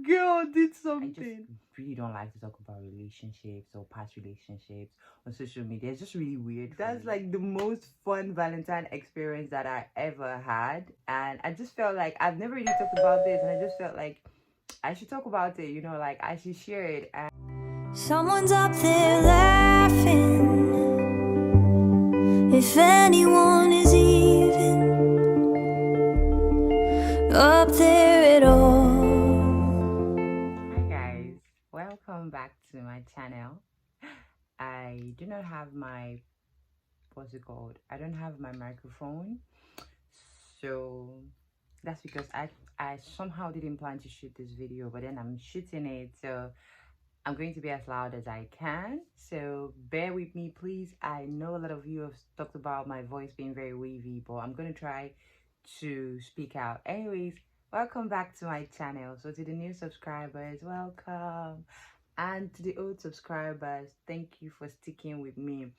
girl did I something. just really don't like to talk about relationships or past relationships on social media. It's just really weird. That's like the most fun Valentine experience that I ever had. And I just felt like I've never really talked about this. And I just felt like I should talk about it, you know, like I should share it. And someone's up there laughing, if anyone is even up there at all. hi guys, welcome back to my channel. I do not have my, what's it called? I don't have my microphone. So that's because I somehow didn't plan to shoot this video, but then I'm shooting it, so I'm going to be as loud as I can, so bear with me please. I know a lot of you have talked about my voice being very wavy, but I'm going to try to speak out. Anyways, welcome back to my channel. So to the new subscribers, welcome, and to the old subscribers, thank you for sticking with me.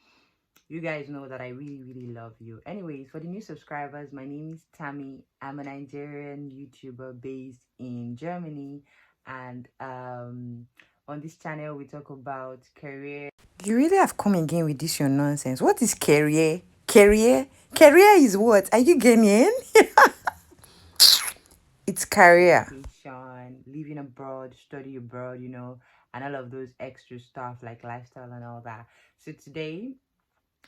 You guys know that I really love you. Anyways, for the new subscribers, my name is Tammy. I'm a Nigerian YouTuber based in Germany, and on this channel we talk about career. You really have come again with this your nonsense. What is career? Career is what? Are you Ghanaian? It's career, education, living abroad, study abroad, you know, and all of those extra stuff like lifestyle and all that. So today,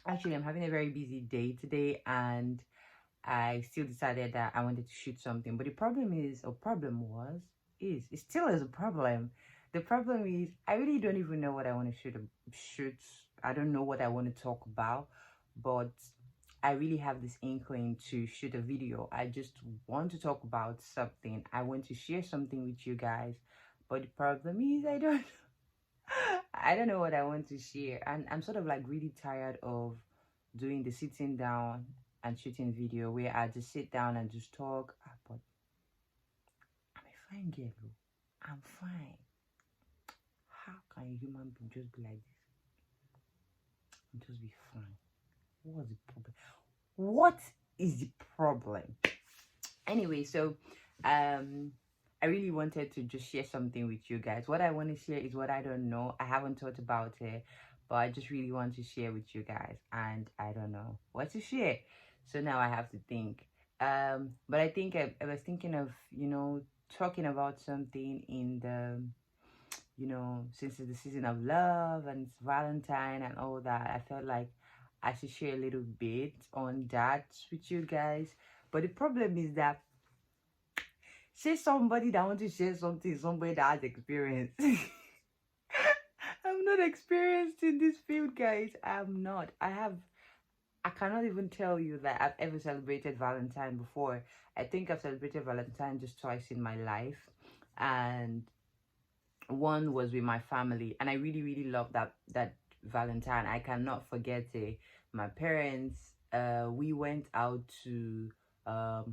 actually, I'm having a very busy day today, and I still decided that I wanted to shoot something. But the problem is, or problem was, it still is a problem. The problem is, I really don't even know what I want to shoot. I don't know what I want to talk about, but I really have this inkling to shoot a video. I just want to talk about something. I want to share something with you guys, but the problem is, I don't know what I want to share, and I'm sort of like really tired of doing the sitting down and shooting video where I just sit down and just talk. But I'm a fine girl. I'm fine. How can a human being just be like this and just be fine? What's the problem? What is the problem? Anyway, so I really wanted to just share something with you guys. What I want to share is what I don't know. I haven't thought about it, but I just really want to share with you guys, and I don't know what to share. So now I have to think. But I think I was thinking of, you know, talking about something in the, you know, since it's the season of love and it's Valentine and all that, I felt like I should share a little bit on that with you guys. But the problem is that, say somebody that wants to share something, somebody that has experience. I'm not experienced in this field, guys. I'm not. I cannot even tell you that I've ever celebrated Valentine before. I think I've celebrated Valentine just twice in my life, and one was with my family, and I really love that Valentine. I cannot forget it. My parents, we went out to I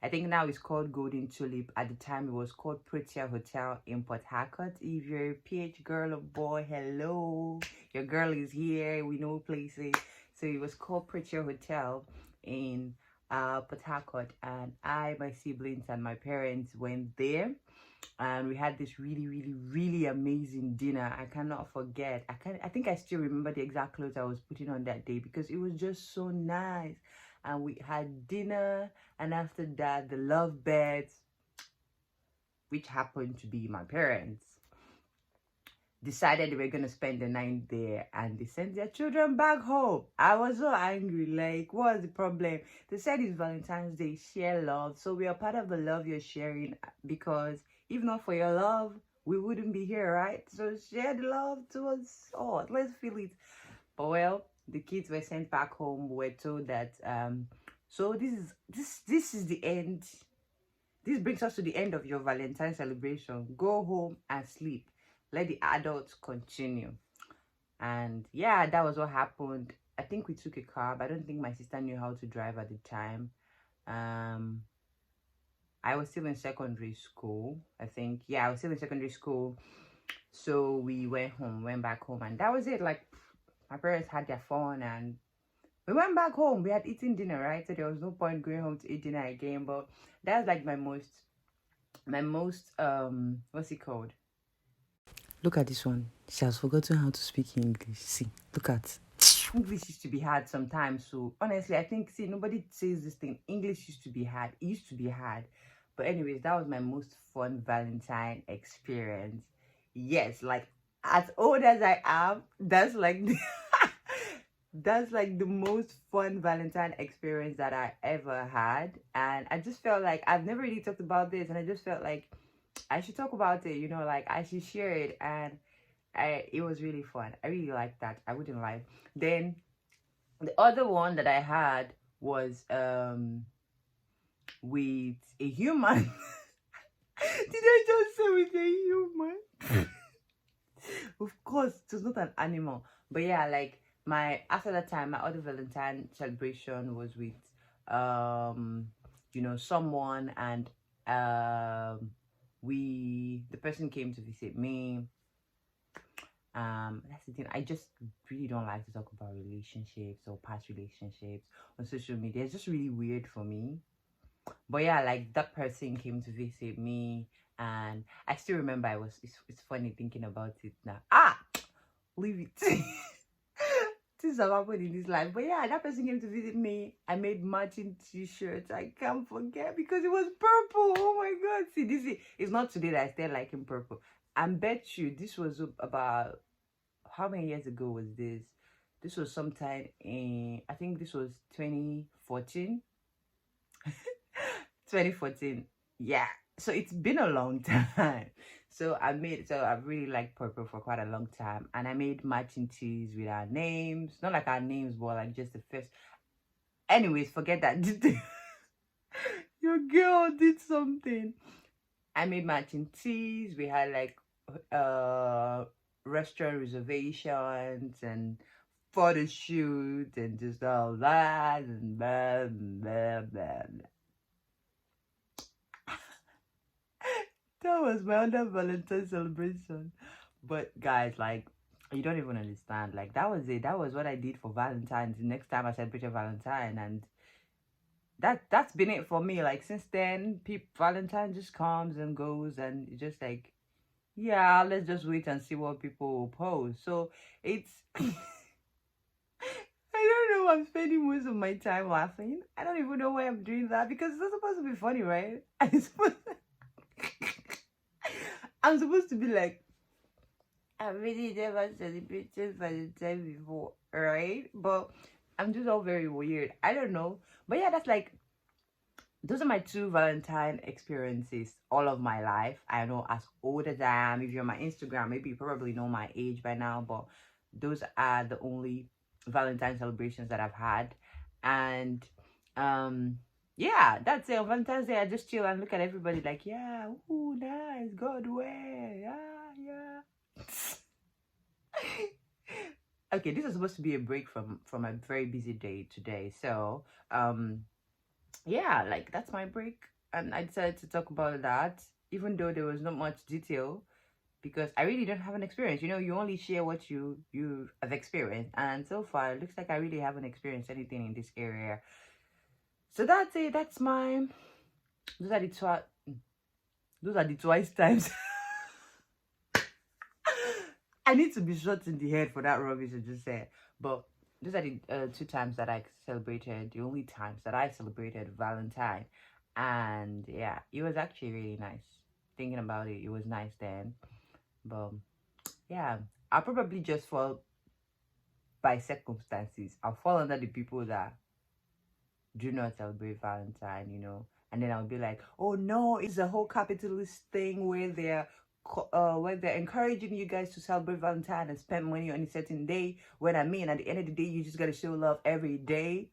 think now it's called Golden Tulip. At the time it was called Prettier Hotel in Port Harcourt. If you're a PH girl or boy, hello, your girl is here. We know places. So it was called Prettier Hotel in Port Harcourt, and I, my siblings and my parents went there, and we had this really amazing dinner. I cannot forget. I think I still remember the exact clothes I was putting on that day because it was just so nice. And we had dinner, and after that the lovebirds, which happened to be my parents, decided they were gonna spend the night there, and they sent their children back home. I was so angry. Like, what's the problem? They said it's Valentine's Day, share love. So we are part of the love you're sharing, because if not for your love, we wouldn't be here, right? So share the love to us all. Let's feel it. But well, the kids were sent back home. We were told that so this is the end. This brings us to the end of your Valentine celebration. Go home and sleep. Let the adults continue. And yeah, that was what happened. I think we took a cab. I don't think my sister knew how to drive at the time. I was still in secondary school, I think. Yeah, I was still in secondary school. So we went back home, and that was it. Like, my parents had their fun, and we went back home. We had eaten dinner, right? So there was no point going home to eat dinner again. But that's like my most my most what's it called? Look at this one. She has forgotten how to speak English. See, look at. English used to be hard sometimes. So honestly, I think nobody says this thing. English used to be hard. It used to be hard. But anyways, that was my most fun Valentine experience. Yes, like as old as I am, that's like that's like the most fun Valentine experience that I ever had. And I just felt like I've never really talked about this, and I just felt like I should talk about it, like I should share it. And it was really fun. I really liked that. I wouldn't lie. Then the other one that I had was with a human. Did I just say with a human? Of course, it was not an animal. But yeah, like my after that time, my other Valentine celebration was with someone. And the person came to visit me. That's the thing. I just really don't like to talk about relationships or past relationships on social media. It's just really weird for me. But yeah, like that person came to visit me, and I still remember it's funny thinking about it now. Leave it. This has happened in this life. But yeah, that person came to visit me. I made matching t-shirts. I can't forget because it was purple. Oh my god. See, it's not today that I still like him purple. I bet you this was about how many years ago was this? This was sometime in, I think this was 2014. 2014. Yeah. So it's been a long time. So I've really liked purple for quite a long time. And I made matching tees with our names. Not like our names, but like just the first. Anyways, forget that. Your girl did something. I made matching tees. We had like restaurant reservations and photo shoot and just all that and blah blah blah blah. That was my other Valentine celebration. But guys, like, you don't even understand. Like, that was it. That was what I did for Valentine's. The next time I celebrated Valentine, and that's been it for me. Like, since then, Valentine just comes and goes, and it's just like, yeah, let's just wait and see what people will post. So it's I don't know. I'm spending most of my time laughing. I don't even know why I'm doing that because it's not supposed to be funny, right? I'm supposed to be like, I really never celebrated Valentine before, right? But I'm just all very weird. I don't know. But yeah, those are my two Valentine experiences all of my life. I know as old as I am. If you're on my Instagram, maybe you probably know my age by now, but those are the only Valentine celebrations that I've had. And yeah, that's it. On Valentine's Day, I just chill and look at everybody like, yeah, ooh, nice, God, where, yeah. Okay, this is supposed to be a break from a very busy day today. So yeah, like that's my break, and I decided to talk about that, even though there was not much detail, because I really don't have an experience. You only share what you have experienced, and so far it looks like I really haven't experienced anything in this area. So that's it. That's my those are the twice times. I need to be shot in the head for that rubbish I just said. But those are the two times that I celebrated, the only times that I celebrated Valentine. And yeah, it was actually really nice. Thinking about it, it was nice then. But yeah, I'll probably just fall by circumstances. I'll fall under the people that do not celebrate Valentine, and then I'll be like, oh no, it's a whole capitalist thing where they're encouraging you guys to celebrate Valentine and spend money on a certain day. When at the end of the day, you just gotta show love every day.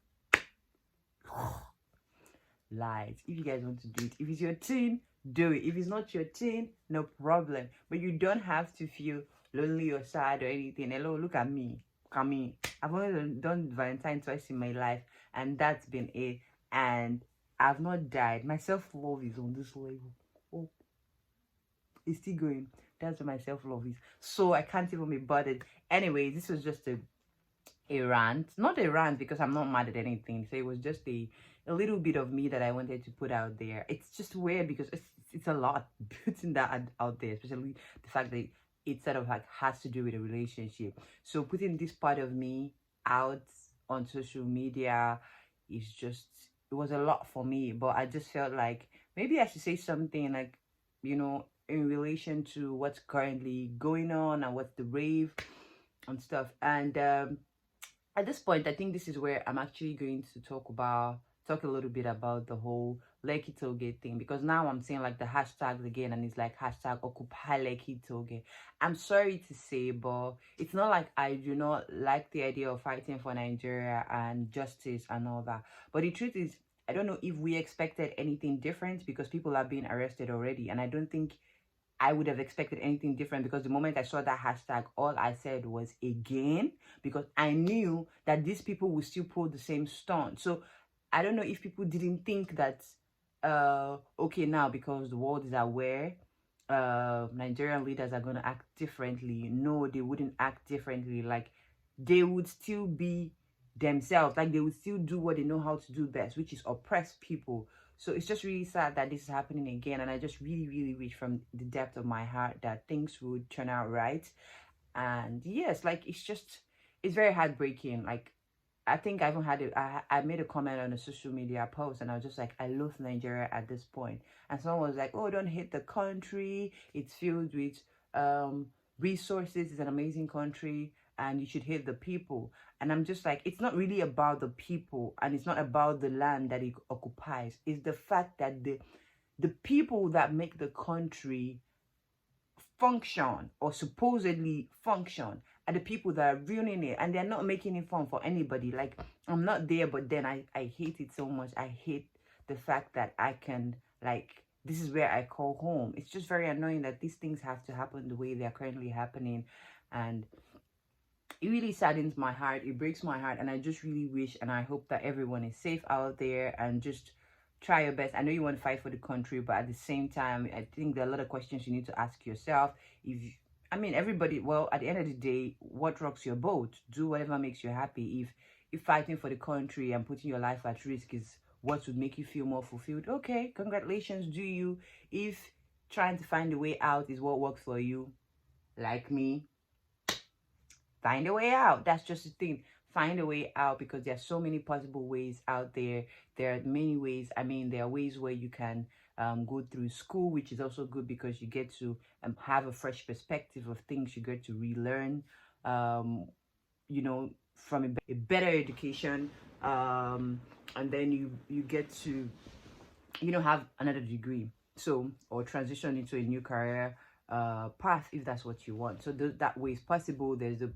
Lies. If you guys want to do it, if it's your teen, do it. If it's not your teen, no problem. But you don't have to feel lonely or sad or anything. Hello, look at me. I've only done Valentine twice in my life, and that's been it. And I've not died. My self-love is on this level. Oh, it's still going. That's where my self-love is. So I can't even be bothered. Anyway, this was just a rant. Not a rant because I'm not mad at anything. So it was just a little bit of me that I wanted to put out there. It's just weird because it's a lot putting that out there, especially the fact that it sort of like has to do with a relationship. So putting this part of me out on social media is just, it was a lot for me. But I just felt like maybe I should say something like, in relation to what's currently going on and what's the rave and stuff. And at this point, I think this is where I'm actually going to talk a little bit about the whole Lekki Toge thing, because now I'm seeing like the hashtags again, and it's like hashtag Occupy Lekki Toge. I'm sorry to say, but it's not like I do not like the idea of fighting for Nigeria and justice and all that. But the truth is, I don't know if we expected anything different, because people are being arrested already, and I don't think I would have expected anything different, because the moment I saw that hashtag, all I said was again, because I knew that these people would still pull the same stunt. So I don't know if people didn't think that, okay, now because the world is aware, Nigerian leaders are going to act differently. No, they wouldn't act differently. Like, they would still be themselves. Like, they would still do what they know how to do best, which is oppress people. So it's just really sad that this is happening again. And I just really, really wish from the depth of my heart that things would turn out right. And yes, like, it's very heartbreaking. Like, I think I even had it. I made a comment on a social media post, and I was just like, I love Nigeria at this point. And someone was like, oh, don't hate the country. It's filled with resources. It's an amazing country, and you should hate the people. And I'm just like, it's not really about the people, and it's not about the land that it occupies. It's the fact that the people that make the country function, or supposedly function, are the people that are ruining it, and they're not making it fun for anybody. Like, I'm not there, but then I hate it so much. I hate the fact that I can, like, this is where I call home. It's just very annoying that these things have to happen the way they're currently happening, and it really saddens my heart. It breaks my heart, and I just really wish and I hope that everyone is safe out there, and just try your best. I know you want to fight for the country, but at the same time, I think there are a lot of questions you need to ask yourself. Everybody, well, at the end of the day, what rocks your boat? Do whatever makes you happy. If fighting for the country and putting your life at risk is what would make you feel more fulfilled, okay, congratulations, do you. If trying to find a way out is what works for you, like me, find a way out. That's just the thing. Find a way out, because there are so many possible ways out there. There are many ways. There are ways where you can go through school, which is also good, because you get to have a fresh perspective of things. You get to relearn, from a better education, and then you get to, have another degree, or transition into a new career path, if that's what you want. So that way is possible. There's the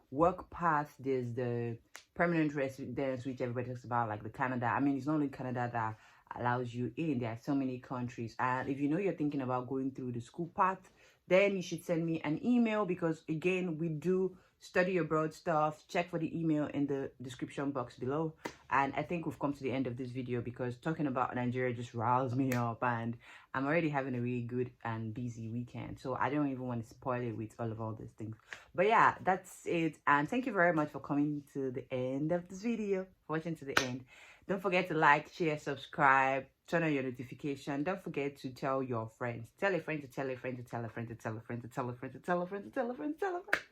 work path, there's the permanent residence, which everybody talks about, like the Canada. It's not only Canada that allows you in. There are so many countries. And if you're thinking about going through the school path, then you should send me an email, because again, we do study abroad stuff. Check for the email in the description box below. And I think we've come to the end of this video, because talking about Nigeria just riles me up, and I'm already having a really good and busy weekend, so I don't even want to spoil it with all these things. But yeah, that's it, and thank you very much for coming to the end of this video, watching to the end. Don't forget to like, share, subscribe, turn on your notification. Don't forget to tell your friends. Tell a friend to tell a friend to tell a friend to tell a friend to tell a friend to tell a friend to tell a friend to tell a friend.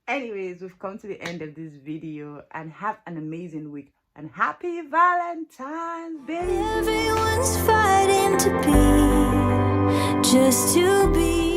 Anyways, we've come to the end of this video, and have an amazing week, and happy Valentine's Day. Everyone's fighting to be, just to be.